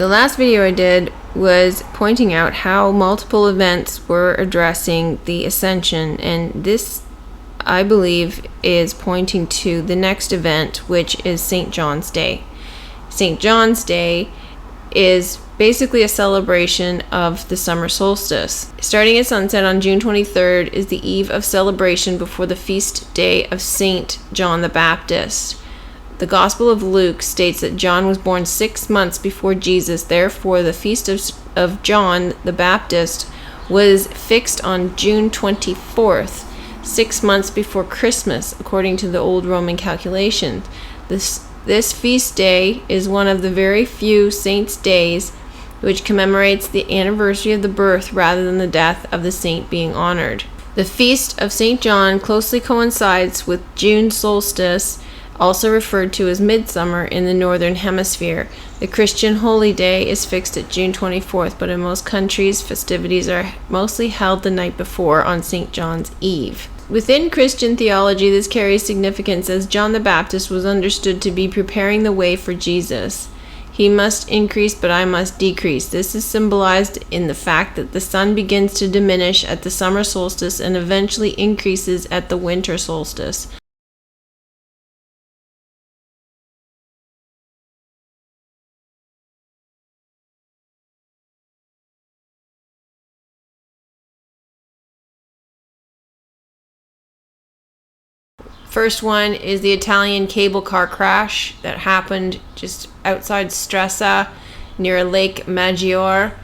The last video I did was pointing out how multiple events were addressing the Ascension, and this, I believe, is pointing to the next event, which is St. John's Day. St. John's Day is basically a celebration of the summer solstice. Starting at sunset on June 23rd is the eve of celebration before the feast day of St. John the Baptist. The Gospel of Luke states that John was born 6 months before Jesus. Therefore, the feast of John the Baptist was fixed on June 24th, 6 months before Christmas, according to the old Roman calculations. This feast day is one of the very few saints' days which commemorates the anniversary of the birth rather than the death of the saint being honored. The feast of St. John closely coincides with June solstice, also referred to as midsummer in the northern hemisphere. The Christian holy day is fixed at June 24th, but in most countries, festivities are mostly held the night before on St. John's Eve. Within Christian theology, this carries significance as John the Baptist was understood to be preparing the way for Jesus. He must increase, but I must decrease. This is symbolized in the fact that the sun begins to diminish at the summer solstice and eventually increases at the winter solstice. First one is the Italian cable car crash that happened just outside Stresa near Lake Maggiore.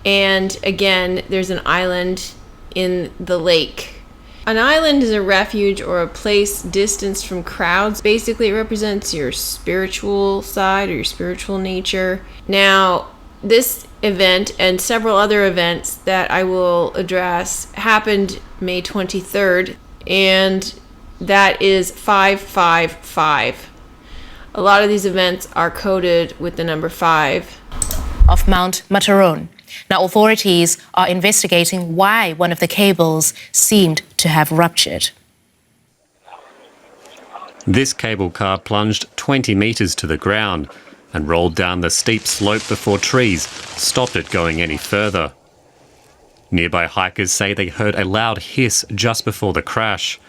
And again, there's an island in the lake. An island is a refuge or a place distanced from crowds. Basically, it represents your spiritual side or your spiritual nature. Now, this event and several other events that I will address happened May 23rd, and that is 555. A lot of these events are coded with the number 5. Of Mount Matterhorn. Now, authorities are investigating why one of the cables seemed to have ruptured. This cable car plunged 20 metres to the ground and rolled down the steep slope before trees stopped it going any further. Nearby hikers say they heard a loud hiss just before the crash.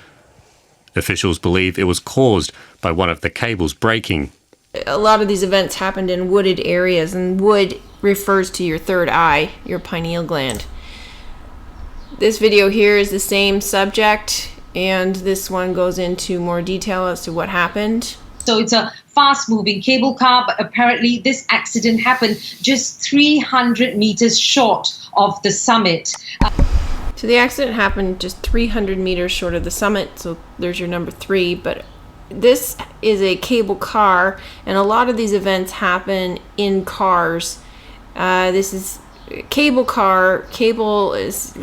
Officials believe it was caused by one of the cables breaking. A lot of these events happened in wooded areas, and wood refers to your third eye, your pineal gland. This video here is the same subject, and this one goes into more detail as to what happened. So it's a fast-moving cable car, but apparently this accident happened just 300 meters short of the summit. So the accident happened just 300 meters short of the summit, so there's your number 3, but this is a cable car, and a lot of these events happen in cars. This is cable car. Cable is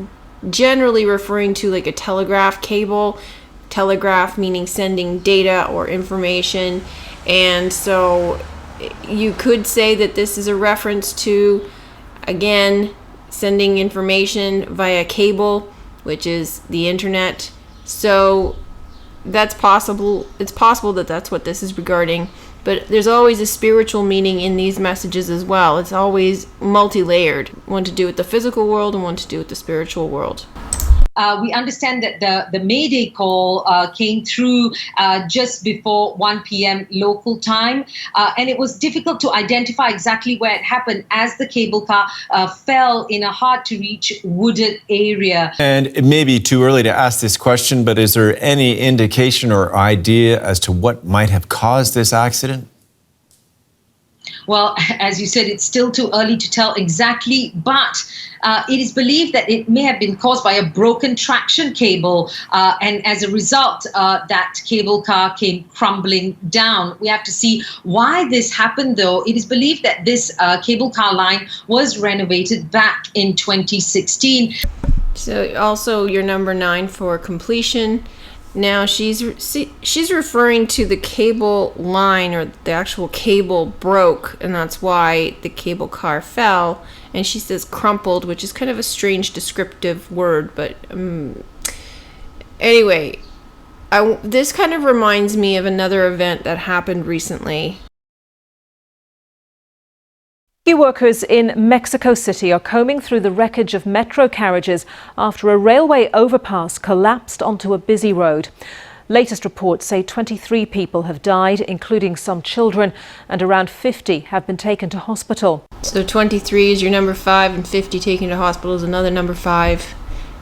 generally referring to like a telegraph cable. Telegraph meaning sending data or information, and so you could say that this is a reference to, again, sending information via cable, which is the internet. So that's possible. It's possible that that's what this is regarding, but there's always a spiritual meaning in these messages as well. It's always multi-layered, one to do with the physical world and one to do with the spiritual world. We understand that the Mayday call came through just before 1 p.m. local time, and it was difficult to identify exactly where it happened as the cable car fell in a hard-to-reach wooded area. And it may be too early to ask this question, but is there any indication or idea as to what might have caused this accident? Well, as you said, it's still too early to tell exactly, but it is believed that it may have been caused by a broken traction cable, and as a result, that cable car came crumbling down. We have to see why this happened, though. It is believed that this cable car line was renovated back in 2016. So also your number 9 for completion. Now she's referring to the cable line, or the actual cable broke, and that's why the cable car fell. And she says crumpled, which is kind of a strange descriptive word, but anyway, this kind of reminds me of another event that happened recently. Rescue workers in Mexico City are combing through the wreckage of metro carriages after a railway overpass collapsed onto a busy road. Latest reports say 23 people have died, including some children, and around 50 have been taken to hospital. So 23 is your number 5 and 50 taken to hospital is another number 5.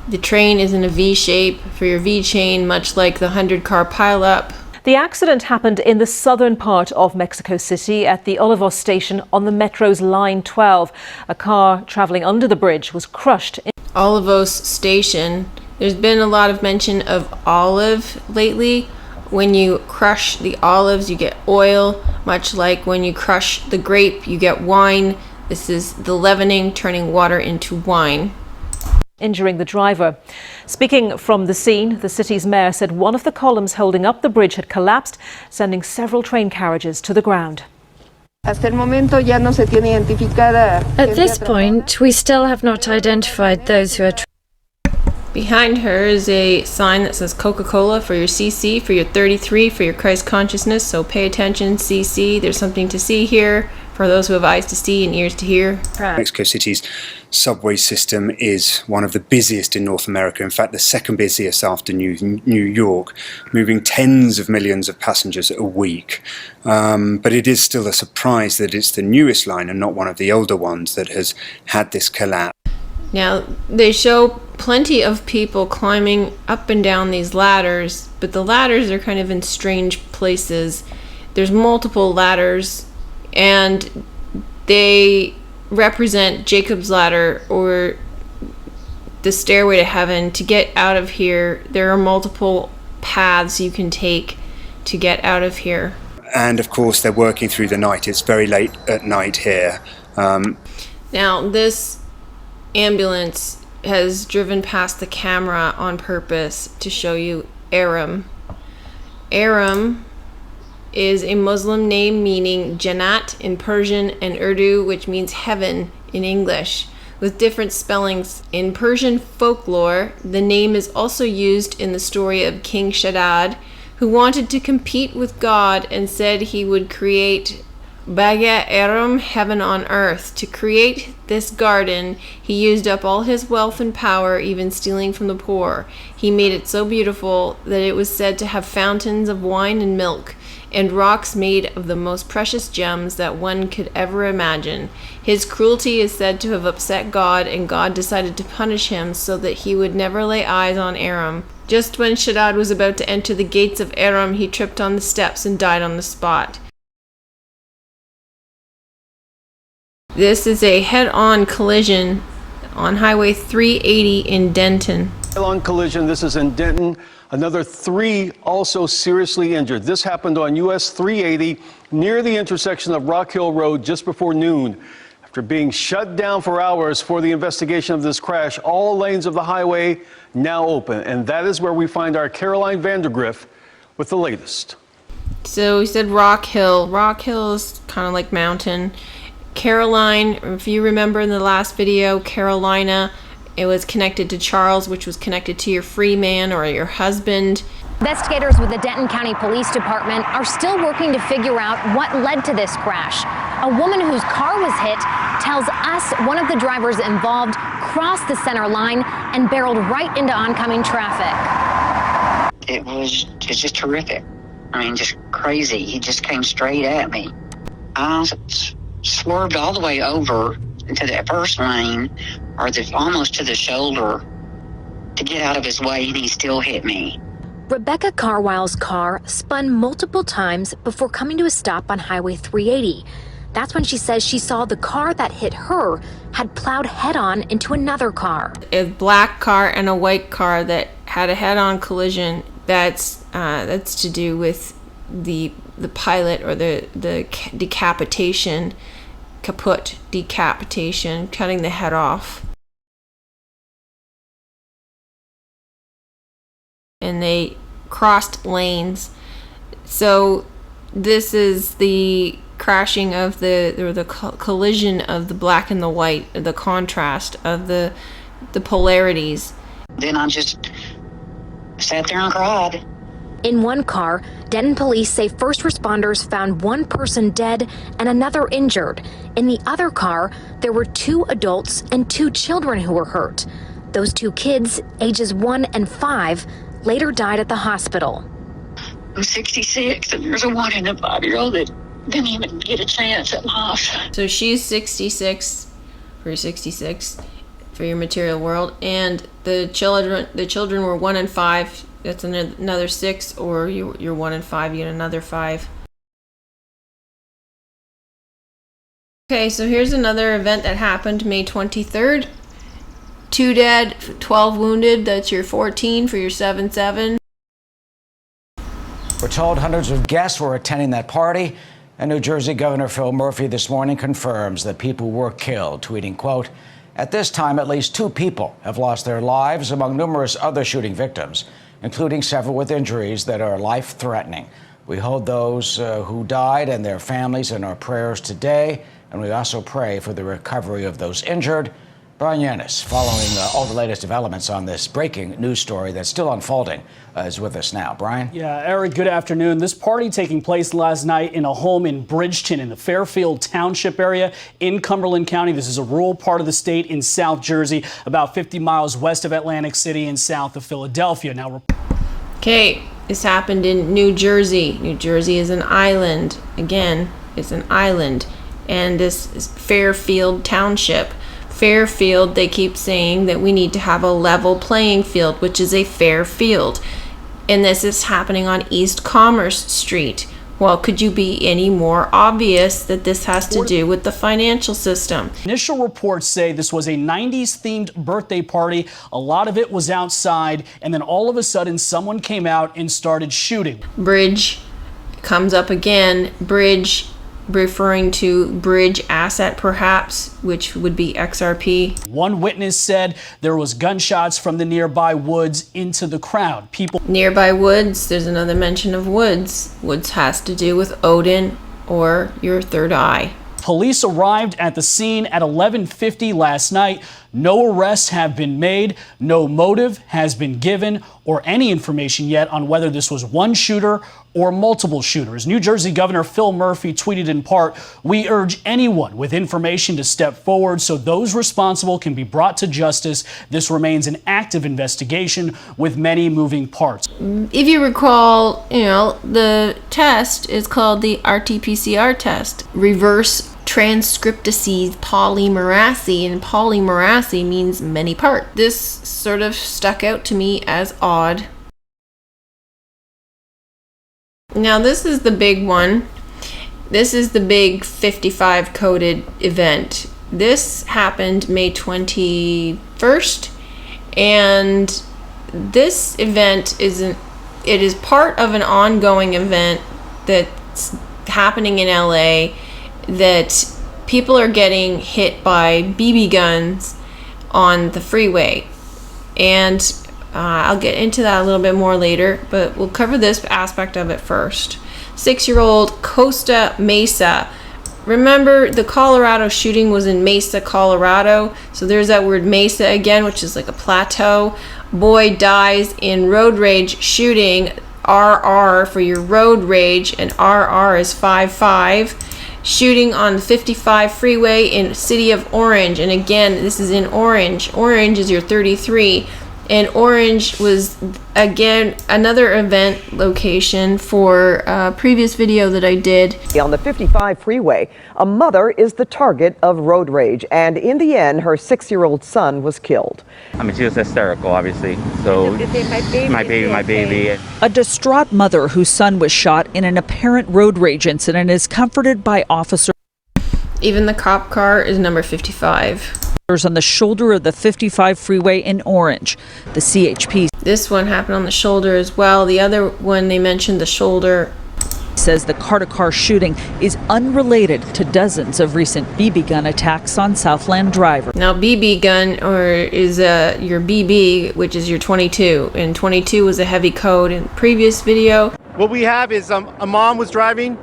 The train is in a V shape for your V chain, much like the 100-car pileup. The accident happened in the southern part of Mexico City at the Olivos station on the metro's Line 12. A car travelling under the bridge was crushed. Olivos station. There's been a lot of mention of olive lately. When you crush the olives, you get oil, much like when you crush the grape, you get wine. This is the leavening, turning water into wine. Injuring the driver. Speaking from the scene, the city's mayor said one of the columns holding up the bridge had collapsed, sending several train carriages to the ground. At this point, we still have not identified those who are. Behind her is a sign that says Coca-Cola for your CC, for your 33, for your Christ consciousness. So pay attention, CC. There's something to see here for those who have eyes to see and ears to hear. Mexico City's subway system is one of the busiest in North America. In fact, the second busiest after New York, moving tens of millions of passengers a week. But it is still a surprise that it's the newest line and not one of the older ones that has had this collapse. Now, they show plenty of people climbing up and down these ladders, but the ladders are kind of in strange places. There's multiple ladders, and they represent Jacob's ladder, or the stairway to heaven. To get out of here, there are multiple paths you can take to get out of here. And of course, they're working through the night. It's very late at night here. Now, this ambulance has driven past the camera on purpose to show you Aram. Aram is a Muslim name meaning Jannat in Persian and Urdu, which means heaven in English, with different spellings. In Persian folklore, the name is also used in the story of King Shaddad, who wanted to compete with God and said he would create Baga Aram, heaven on earth. To create this garden, he used up all his wealth and power, even stealing from the poor. He made it so beautiful that it was said to have fountains of wine and milk, and rocks made of the most precious gems that one could ever imagine. His cruelty is said to have upset God, and God decided to punish him so that he would never lay eyes on Aram. Just when Shaddad was about to enter the gates of Aram, he tripped on the steps and died on the spot. This is a head-on collision on Highway 380 in Denton. Head-on collision, this is in Denton. Another 3 also seriously injured. This happened on US 380 near the intersection of Rock Hill Road just before noon. After being shut down for hours for the investigation of this crash, all lanes of the highway now open. And that is where we find our Caroline Vandergriff with the latest. So we said Rock Hill. Rock Hill is kind of like mountain. Caroline, if you remember in the last video, Carolina, it was connected to Charles, which was connected to your free man or your husband. Investigators with the Denton County Police Department are still working to figure out what led to this crash. A woman whose car was hit tells us one of the drivers involved crossed the center line and barreled right into oncoming traffic. It's just horrific. I mean, just crazy. He just came straight at me. I swerved all the way over into the first lane, or almost to the shoulder, to get out of his way, and he still hit me. Rebecca Carwile's car spun multiple times before coming to a stop on Highway 380. That's when she says she saw the car that hit her had plowed head-on into another car. A black car and a white car that had a head-on collision. That's to do with the pilot, or the decapitation, kaput, decapitation, cutting the head off. And they crossed lanes. So this is the crashing of the collision of the black and the white, the contrast of the polarities. Then I just sat there and cried. In one car, Denton police say first responders found one person dead and another injured. In the other car, there were 2 adults and 2 children who were hurt. Those 2 kids, ages 1 and 5, later died at the hospital. I'm 66, and there's a 1 and a 5-year-old that didn't even get a chance at life. So she's 66 for 66 for your material world, and the children were 1 and 5. That's another 6, or you're 1 and 5, you get another 5. Okay, so here's another event that happened May 23rd. 2 dead, 12 wounded. That's your 14 for your 7-7. We're told hundreds of guests were attending that party, and New Jersey Governor Phil Murphy this morning confirms that people were killed, tweeting, quote, "At this time, at least 2 people have lost their lives among numerous other shooting victims, including several with injuries that are life-threatening. We hold those who died and their families in our prayers today, and we also pray for the recovery of those injured." Brian Yanis, following all the latest developments on this breaking news story that's still unfolding, is with us now. Brian? Yeah, Eric, good afternoon. This party taking place last night in a home in Bridgeton in the Fairfield Township area in Cumberland County. This is a rural part of the state in South Jersey, about 50 miles west of Atlantic City and south of Philadelphia. Now, Okay, this happened in New Jersey. New Jersey is an island. Again, it's an island. And this is Fairfield Township. Fairfield, they keep saying that we need to have a level playing field, which is a fair field. And this is happening on East Commerce Street. Well, could you be any more obvious that this has to do with the financial system? Initial reports say this was a 90s themed birthday party. A lot of it was outside, and then all of a sudden someone came out and started shooting. Bridge comes up again. Bridge, referring to bridge asset perhaps, which would be XRP. One witness said there was gunshots from the nearby woods into the crowd. People nearby woods, there's another mention of woods. Woods has to do with Odin or your third eye. Police arrived at the scene at 11:50 last night. No arrests have been made. No motive has been given or any information yet on whether this was one shooter or multiple shooters. New Jersey Governor Phil Murphy tweeted in part, "We urge anyone with information to step forward so those responsible can be brought to justice. This remains an active investigation with many moving parts." If you recall, the test is called the RT-PCR test, reverse transcriptase polymerase, and polymerase means many part. This sort of stuck out to me as odd. Now this is the big one. This is the big 55 coded event. This happened May 21st, and this event it is part of an ongoing event that's happening in LA, that people are getting hit by BB guns on the freeway. And I'll get into that a little bit more later, but we'll cover this aspect of it first. 6-year-old Costa Mesa. Remember, the Colorado shooting was in Mesa, Colorado. So there's that word Mesa again, which is like a plateau. Boy dies in road rage shooting. RR for your road rage, and RR is 55. Shooting on the 55 freeway in the city of Orange. And again, this is in Orange. Orange is your 33. And Orange was, again, another event location for a previous video that I did. On the 55 freeway, a mother is the target of road rage. And in the end, her 6-year-old son was killed. I mean, she was hysterical, obviously. So, my baby. A distraught mother whose son was shot in an apparent road rage incident is comforted by officers. Even the cop car is number 55. On the shoulder of the 55 freeway in Orange. The CHP. This one happened on the shoulder as well. The other one, they mentioned the shoulder. Says the car-to-car shooting is unrelated to dozens of recent BB gun attacks on Southland Drive. Now, BB gun is your BB, which is your 22, and 22 was a heavy code in the previous video. What we have is a mom was driving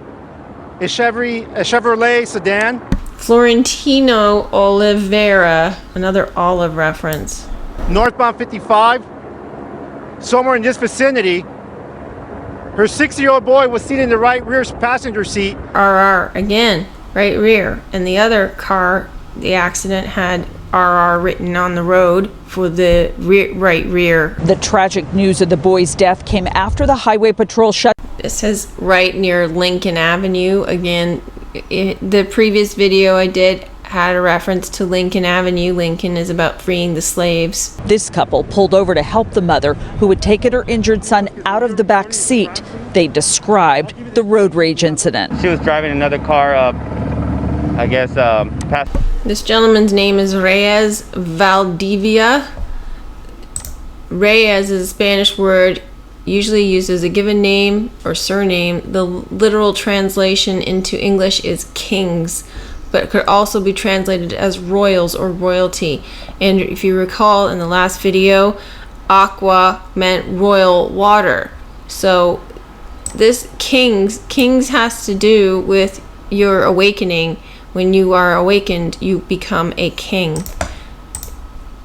a Chevrolet sedan. Florentino Oliveira, another olive reference. Northbound 55, somewhere in this vicinity, Her 6-year-old boy was seen in the right rear passenger seat. RR again, right rear. And the other car, the accident had RR written on the road for the right rear. The tragic news of the boy's death came after the highway patrol shut. This says right near Lincoln Avenue. Again, the previous video I did had a reference to Lincoln Avenue. Lincoln is about freeing the slaves. This couple pulled over to help the mother who had taken her injured son out of the back seat. They described the road rage incident. She was driving another car, I guess, past. This gentleman's name is Reyes Valdivia. Reyes is a Spanish word usually used as a given name or surname. The literal translation into English is kings, but it could also be translated as royals or royalty. And if you recall in the last video, aqua meant royal water. So this kings has to do with your awakening. When you are awakened, you become a king.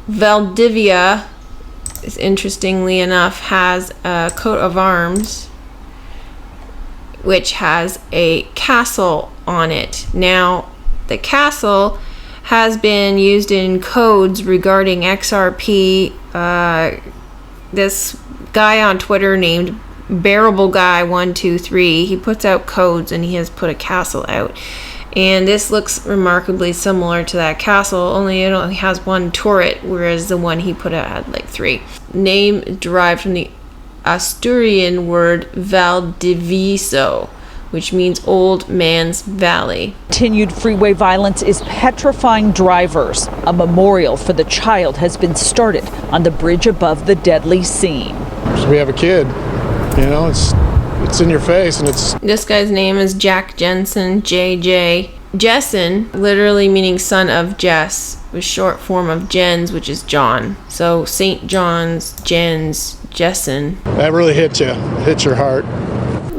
Valdivia, interestingly enough, has a coat of arms which has a castle on it. Now, the castle has been used in codes regarding XRP. This guy on Twitter named Bearable Guy 123, he puts out codes and he has put a castle out. And this looks remarkably similar to that castle, only it only has one turret, whereas the one he put out had like 3. Name derived from the Asturian word Valdiviso, which means old man's valley. Continued freeway violence is petrifying drivers. A memorial for the child has been started on the bridge above the deadly scene. So we have a kid, you know, it's in your face, and it's... This guy's name is Jack Jensen, JJ. Jessen, literally meaning son of Jess, was short form of Jens, which is John. So St. John's, Jens, Jessen. That really hits you. It hits your heart.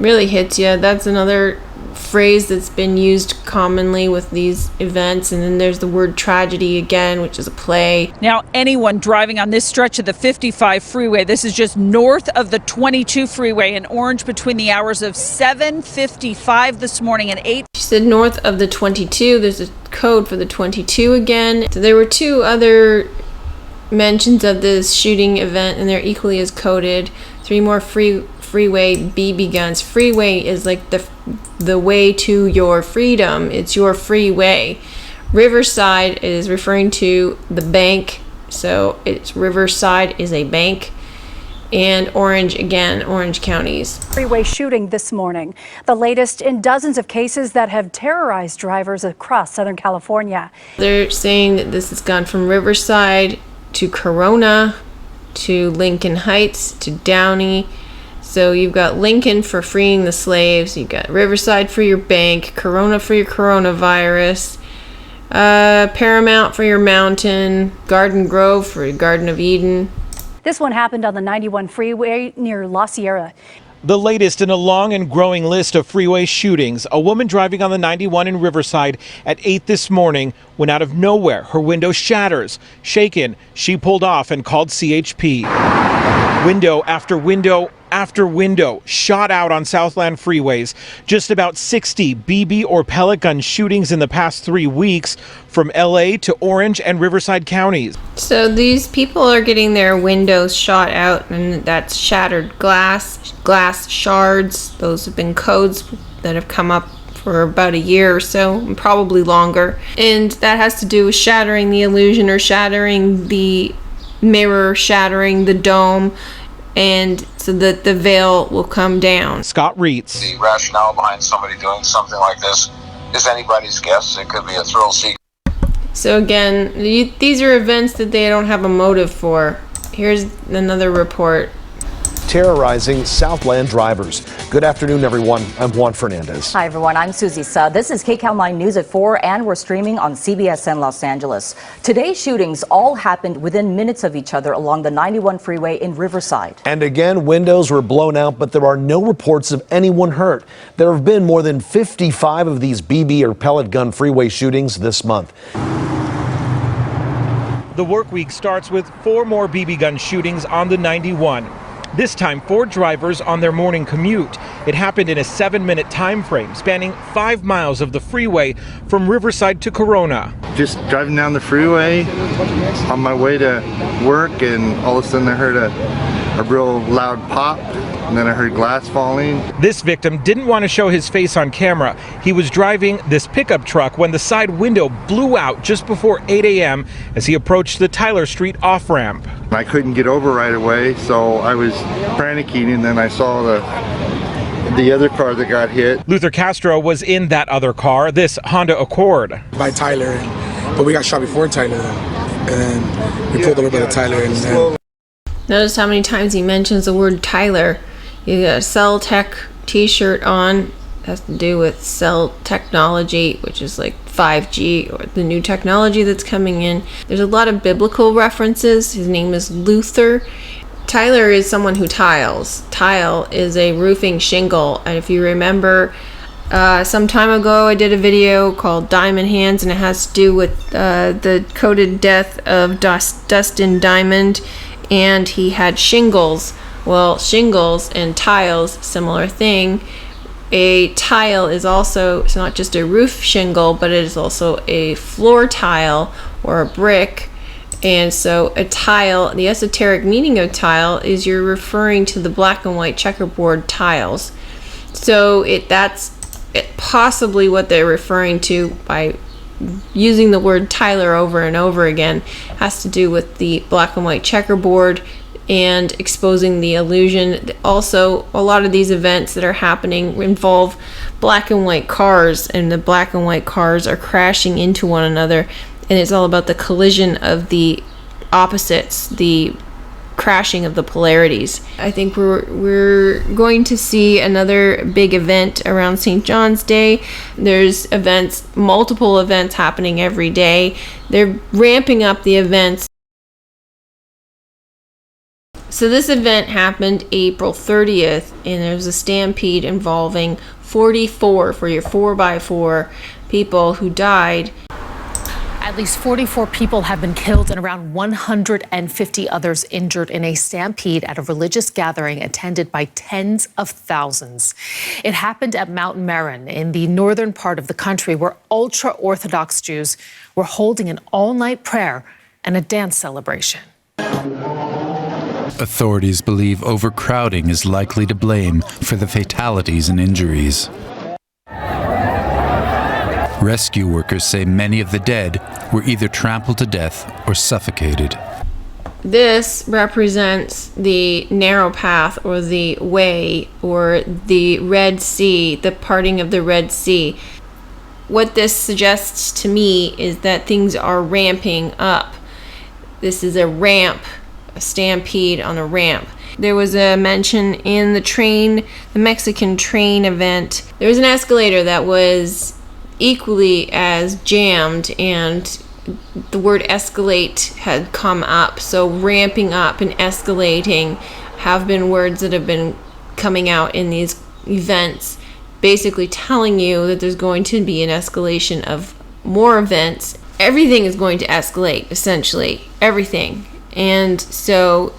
Really hits you. That's another phrase that's been used commonly with these events. And then there's the word tragedy again, which is a play. Now, anyone driving on this stretch of the 55 freeway, this is just north of the 22 freeway in Orange between the hours of 7:55 this morning and 8. She said north of the 22. There's a code for the 22 again. So there were 2 other mentions of this shooting event, and they're equally as coded. 3 more freeway BB guns. Freeway is like the way to your freedom. It's your freeway. Riverside is referring to the bank, so it's Riverside is a bank. And Orange, again, Orange counties. Freeway shooting this morning, the latest in dozens of cases that have terrorized drivers across Southern California. They're saying that this has gone from Riverside to Corona to Lincoln Heights to Downey. So you've got Lincoln for freeing the slaves, you've got Riverside for your bank, Corona for your coronavirus, Paramount for your mountain, Garden Grove for your Garden of Eden. This one happened on the 91 freeway near La Sierra. The latest in a long and growing list of freeway shootings. A woman driving on the 91 in Riverside at 8 this morning when out of nowhere her window shatters. Shaken, she pulled off and called CHP. Window after window after window shot out on Southland freeways. Just about 60 BB or pellet gun shootings in the past 3 weeks from LA to Orange and Riverside counties. So these people are getting their windows shot out, and that's shattered glass shards. Those have been codes that have come up for about a year or so, and probably longer. And that has to do with shattering the illusion, or shattering the mirror, shattering the dome, and so that the veil will come down. Scott Reitz. The rationale behind somebody doing something like this is anybody's guess. It could be a thrill seeker. So again, these are events that they don't have a motive for. Here's another report. Terrorizing Southland drivers. Good afternoon, everyone. I'm Juan Fernandez. Hi, everyone. I'm Susie Suh. This is KCAL 9 News at 4, and we're streaming on CBSN Los Angeles. Today's shootings all happened within minutes of each other along the 91 freeway in Riverside. And again, windows were blown out, but there are no reports of anyone hurt. There have been more than 55 of these BB or pellet gun freeway shootings this month. The work week starts with 4 more BB gun shootings on the 91. this time 4 drivers on their morning commute. It happened in a 7-minute time frame, spanning 5 miles of the freeway from Riverside to Corona. Just driving down the freeway on my way to work, and all of a sudden I heard a real loud pop, and then I heard glass falling. This victim didn't want to show his face on camera. He was driving this pickup truck when the side window blew out just before 8 a.m. as he approached the Tyler Street off-ramp. I couldn't get over right away, so I was panicking, and then I saw the other car that got hit. Luther Castro was in that other car, this Honda Accord. By Tyler, but we got shot before Tyler, and then we pulled over by the Tyler. And Notice how many times he mentions the word Tyler. You got a Cell Tech t-shirt on. It has to do with cell technology, which is like 5G or the new technology that's coming in. There's a lot of biblical references. His name is Luther. Tyler is someone who tiles. Tile is a roofing shingle. And if you remember, some time ago I did a video called Diamond Hands, and it has to do with the coded death of Dustin Diamond, and he had shingles. Well, shingles and tiles, similar thing. A tile is also, it's not just a roof shingle, but it is also a floor tile or a brick. And so a tile, the esoteric meaning of tile is you're referring to the black and white checkerboard tiles. So that's possibly what they're referring to by using the word Tyler over and over again. Has to do with the black and white checkerboard and exposing the illusion. Also, a lot of these events that are happening involve black and white cars, and the black and white cars are crashing into one another, and it's all about the collision of the opposites, the crashing of the polarities. I think we're going to see another big event around St. John's Day. There's events, multiple events happening every day. They're ramping up the events. So this event happened April 30th, and there was a stampede involving 44 for your 4x4 people who died. At least 44 people have been killed and around 150 others injured in a stampede at a religious gathering attended by tens of thousands. It happened at Mount Meron in the northern part of the country, where ultra-Orthodox Jews were holding an all-night prayer and a dance celebration. Authorities believe overcrowding is likely to blame for the fatalities and injuries. Rescue workers say many of the dead were either trampled to death or suffocated. This represents the narrow path, or the way, or the Red Sea, the parting of the Red Sea. What this suggests to me is that things are ramping up. This is a ramp, a stampede on a ramp. There was a mention in the Mexican train event. There was an escalator that was equally as jammed, and the word escalate had come up. So ramping up and escalating have been words that have been coming out in these events, basically telling you that there's going to be an escalation of more events. Everything is going to escalate, essentially. Everything. And so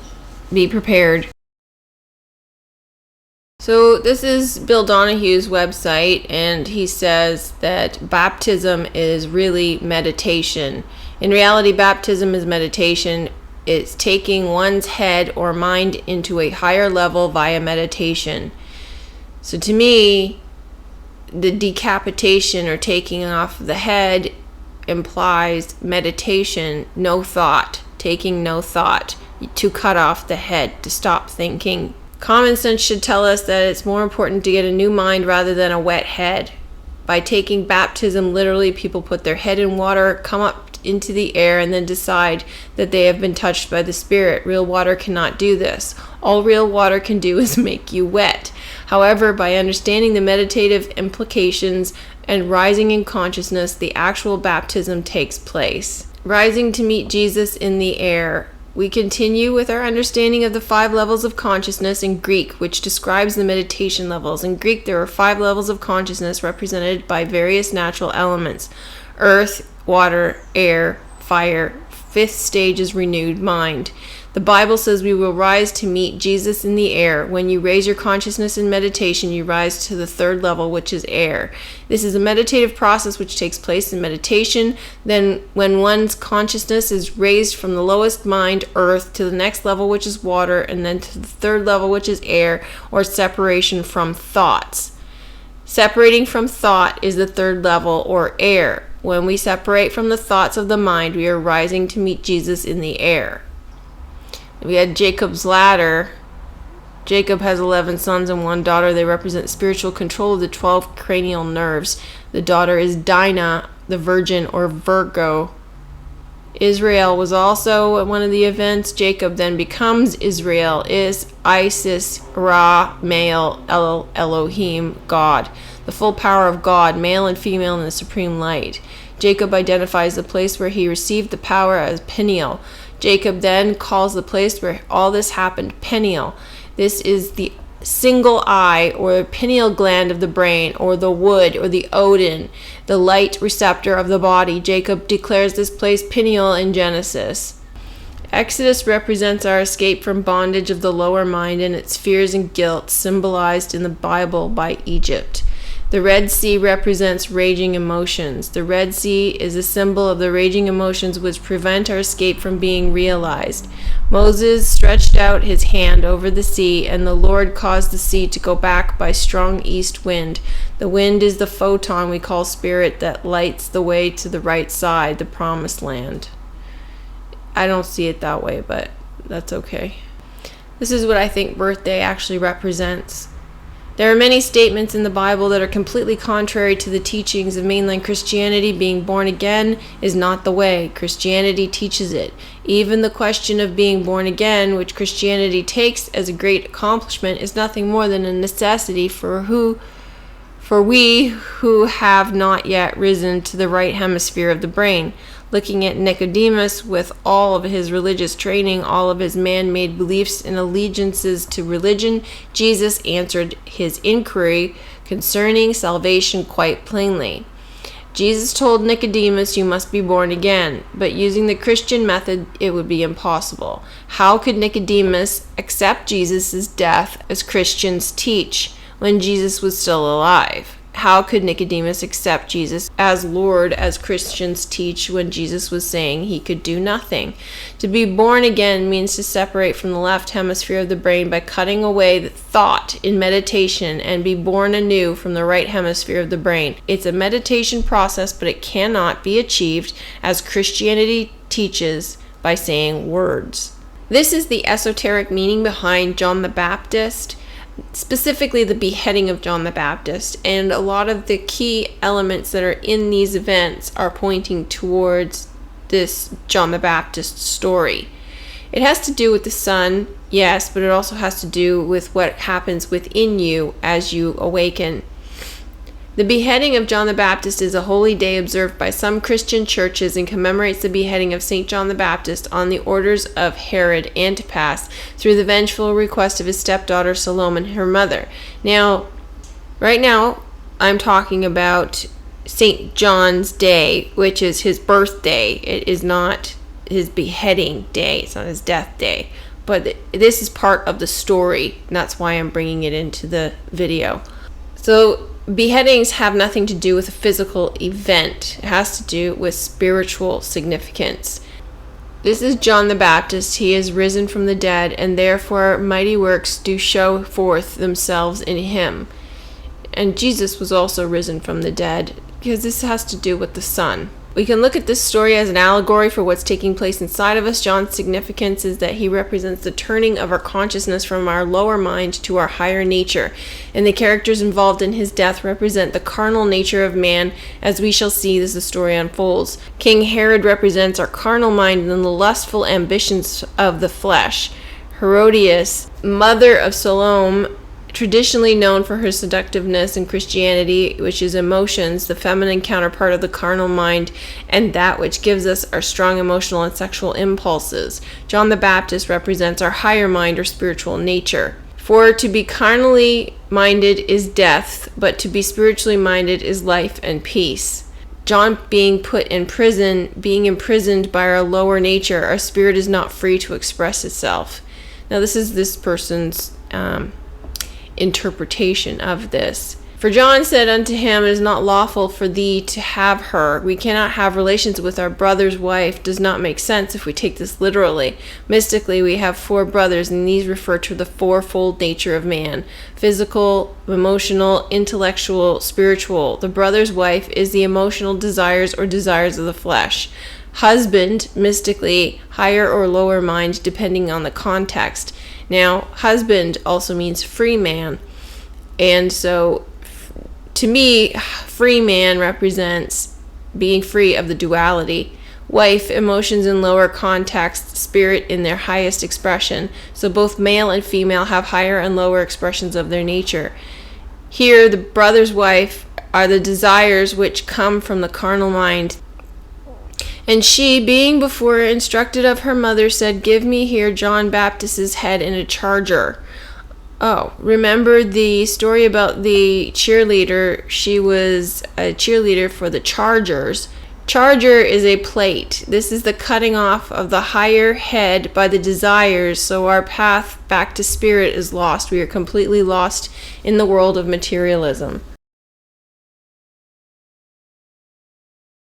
be prepared. So this is Bill Donahue's website, and he says that baptism is really meditation. In reality, baptism is meditation. It's taking one's head or mind into a higher level via meditation. So to me, the decapitation or taking off the head implies meditation, no thought, taking no thought, to cut off the head, to stop thinking. Common sense should tell us that it's more important to get a new mind rather than a wet head. By taking baptism literally, people put their head in water, come up into the air, and then decide that they have been touched by the Spirit. Real water cannot do this. All real water can do is make you wet. However, by understanding the meditative implications and rising in consciousness, the actual baptism takes place. Rising to meet Jesus in the air. We continue with our understanding of the 5 levels of consciousness in Greek, which describes the meditation levels. In Greek, there are 5 levels of consciousness represented by various natural elements: earth, water, air, fire. Fifth stage is renewed mind. The Bible says we will rise to meet Jesus in the air. When you raise your consciousness in meditation, you rise to the third level, which is air. This is a meditative process which takes place in meditation. Then when one's consciousness is raised from the lowest mind, earth, to the next level, which is water, and then to the third level, which is air, or separation from thoughts. Separating from thought is the third level, or air. When we separate from the thoughts of the mind, we are rising to meet Jesus in the air. We had Jacob's ladder. Jacob has 11 sons and 1 daughter. They represent spiritual control of the 12 cranial nerves. The daughter is Dinah, the virgin, or Virgo. Israel was also at one of the events. Jacob then becomes Israel, is Isis, Ra, male, Elohim, God. The full power of God, male and female in the supreme light. Jacob identifies the place where he received the power as Peniel. Jacob then calls the place where all this happened Peniel. This is the single eye, or the pineal gland of the brain, or the wood, or the Odin, the light receptor of the body. Jacob declares this place Peniel in Genesis. Exodus represents our escape from bondage of the lower mind and its fears and guilt, symbolized in the Bible by Egypt. The Red Sea represents raging emotions. The Red Sea is a symbol of the raging emotions which prevent our escape from being realized. Moses stretched out his hand over the sea, and the Lord caused the sea to go back by strong east wind. The wind is the photon we call spirit that lights the way to the right side, the promised land. I don't see it that way, but that's okay. This is what I think birthday actually represents. There are many statements in the Bible that are completely contrary to the teachings of mainline Christianity. Being born again is not the way. Christianity teaches it. Even the question of being born again, which Christianity takes as a great accomplishment, is nothing more than a necessity for we who have not yet risen to the right hemisphere of the brain. Looking at Nicodemus with all of his religious training, all of his man-made beliefs and allegiances to religion, Jesus answered his inquiry concerning salvation quite plainly. Jesus told Nicodemus, "You must be born again," but using the Christian method, it would be impossible. How could Nicodemus accept Jesus' death as Christians teach when Jesus was still alive? How could Nicodemus accept Jesus as Lord as Christians teach when Jesus was saying he could do nothing? To be born again means to separate from the left hemisphere of the brain by cutting away the thought in meditation and be born anew from the right hemisphere of the brain. It's a meditation process, but it cannot be achieved as Christianity teaches by saying words. This is the esoteric meaning behind John the Baptist, specifically the beheading of John the Baptist, and a lot of the key elements that are in these events are pointing towards this John the Baptist story. It has to do with the sun, yes, but it also has to do with what happens within you as you awaken. The beheading of John the Baptist is a holy day observed by some Christian churches and commemorates the beheading of St. John the Baptist on the orders of Herod Antipas through the vengeful request of his stepdaughter Salome and her mother. Now, right now, I'm talking about St. John's Day, which is his birthday. It is not his beheading day. It's not his death day. But this is part of the story, and that's why I'm bringing it into the video. So, beheadings have nothing to do with a physical event. It has to do with spiritual significance. This is John the Baptist. He is risen from the dead, and therefore mighty works do show forth themselves in him. And Jesus was also risen from the dead, because this has to do with the Son. We can look at this story as an allegory for what's taking place inside of us. John's significance is that he represents the turning of our consciousness from our lower mind to our higher nature, and the characters involved in his death represent the carnal nature of man, as we shall see as the story unfolds. King Herod represents our carnal mind and the lustful ambitions of the flesh. Herodias, mother of Salome, traditionally known for her seductiveness in Christianity, which is emotions, the feminine counterpart of the carnal mind, and that which gives us our strong emotional and sexual impulses. John the Baptist represents our higher mind or spiritual nature. For to be carnally minded is death, but to be spiritually minded is life and peace. John being put in prison, being imprisoned by our lower nature, our spirit is not free to express itself. Now, this is this person's interpretation of this. For John said unto him, it is not lawful for thee to have her. We cannot have relations with our brother's wife. Does not make sense if we take this literally. Mystically, we have 4 brothers, and these refer to the fourfold nature of man: physical, emotional, intellectual, spiritual. The brother's wife is the emotional desires or desires of the flesh. Husband, mystically, higher or lower mind, depending on the context. Now, husband also means free man. And so, to me, free man represents being free of the duality. Wife, emotions in lower context, spirit in their highest expression. So both male and female have higher and lower expressions of their nature. Here, the brother's wife are the desires which come from the carnal mind. And she, being before instructed of her mother, said, give me here John Baptist's head in a charger. Oh, remember the story about the cheerleader? She was a cheerleader for the Chargers. Charger is a plate. This is the cutting off of the higher head by the desires, so our path back to spirit is lost. We are completely lost in the world of materialism.